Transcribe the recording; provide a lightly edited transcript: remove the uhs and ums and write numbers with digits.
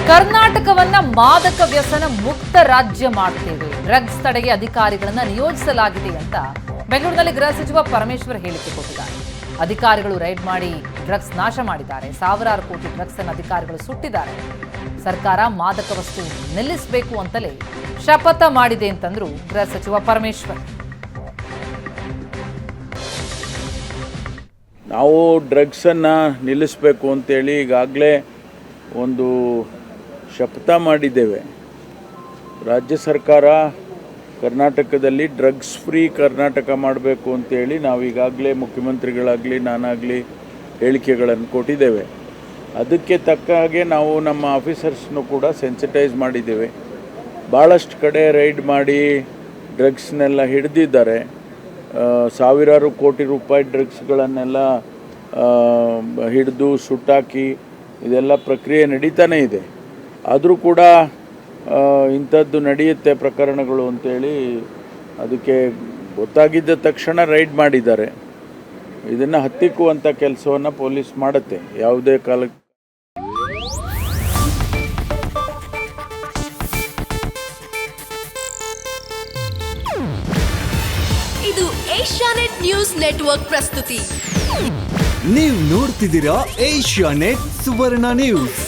ಕರ್ನಾಟಕವನ್ನ ಮಾದಕ ವ್ಯಸನ ಮುಕ್ತ ರಾಜ್ಯ ಮಾಡ್ತೇವೆ, ಡ್ರಗ್ಸ್ ತಡೆಗೆ ಅಧಿಕಾರಿಗಳನ್ನ ನಿಯೋಜಿಸಲಾಗಿದೆ ಅಂತ ಬೆಂಗಳೂರಿನಲ್ಲಿ ಗೃಹ ಸಚಿವ ಪರಮೇಶ್ವರ್ ಹೇಳಿಕೆ ಕೊಟ್ಟಿದ್ದಾರೆ. ಅಧಿಕಾರಿಗಳು ರೈಡ್ ಮಾಡಿ ಡ್ರಗ್ಸ್ ನಾಶ ಮಾಡಿದ್ದಾರೆ. ಸಾವಿರಾರು ಕೋಟಿ ಡ್ರಗ್ಸ್ ಅನ್ನು ಅಧಿಕಾರಿಗಳು ಸುಟ್ಟಿದ್ದಾರೆ. ಸರ್ಕಾರ ಮಾದಕ ವಸ್ತು ನಿಲ್ಲಿಸಬೇಕು ಅಂತಲೇ ಶಪಥ ಮಾಡಿದೆ ಅಂತಂದ್ರು ಗೃಹ ಸಚಿವ ಪರಮೇಶ್ವರ್. ನಾವು ಡ್ರಗ್ಸನ್ನು ನಿಲ್ಲಿಸಬೇಕು ಅಂತೇಳಿ ಈಗಾಗಲೇ ಒಂದು ಶಪಥ ಮಾಡಿದ್ದೇವೆ. ರಾಜ್ಯ ಸರ್ಕಾರ ಕರ್ನಾಟಕದಲ್ಲಿ ಡ್ರಗ್ಸ್ ಫ್ರೀ ಕರ್ನಾಟಕ ಮಾಡಬೇಕು ಅಂತೇಳಿ ನಾವು ಈಗಾಗಲೇ ಮುಖ್ಯಮಂತ್ರಿಗಳಾಗಲಿ ನಾನಾಗಲಿ ಹೇಳಿಕೆಗಳನ್ನು ಕೊಟ್ಟಿದ್ದೇವೆ. ಅದಕ್ಕೆ ತಕ್ಕ ಹಾಗೆ ನಾವು ನಮ್ಮ ಆಫೀಸರ್ಸ್ನು ಕೂಡ ಸೆನ್ಸಿಟೈಸ್ ಮಾಡಿದ್ದೇವೆ. ಭಾಳಷ್ಟು ಕಡೆ ರೈಡ್ ಮಾಡಿ ಡ್ರಗ್ಸ್ನೆಲ್ಲ ಹಿಡಿದಿದ್ದಾರೆ. ಸಾವಿರಾರು ಕೋಟಿ ರೂಪಾಯಿ ಡ್ರಗ್ಸ್ಗಳನ್ನೆಲ್ಲ ಹಿಡಿದು ಸುಟ್ಟಾಕಿ ಇದೆಲ್ಲ ಪ್ರಕ್ರಿಯೆ ನಡೀತಾನೇ ಇದೆ. ಆದರೂ ಕೂಡ ಇಂಥದ್ದು ನಡೆಯುತ್ತೆ ಪ್ರಕರಣಗಳು ಅಂತೇಳಿ ಅದಕ್ಕೆ ಗೊತ್ತಾಗಿದ್ದ ತಕ್ಷಣ ರೈಡ್ ಮಾಡಿದ್ದಾರೆ. ಇದನ್ನು ಹತ್ತಿಕ್ಕುವಂಥ ಕೆಲಸವನ್ನು ಪೊಲೀಸ್ ಮಾಡುತ್ತೆ ಯಾವುದೇ ಕಾಲಕ್ಕೆ. ಇದು ಏಷ್ಯಾನೆಟ್ ನ್ಯೂಸ್ ನೆಟ್ವರ್ಕ್ ಪ್ರಸ್ತುತಿ. ನೀವು ನೋಡ್ತಿದ್ದೀರಾ ಏಷ್ಯಾನೆಟ್ ಸುವರ್ಣ ನ್ಯೂಸ್.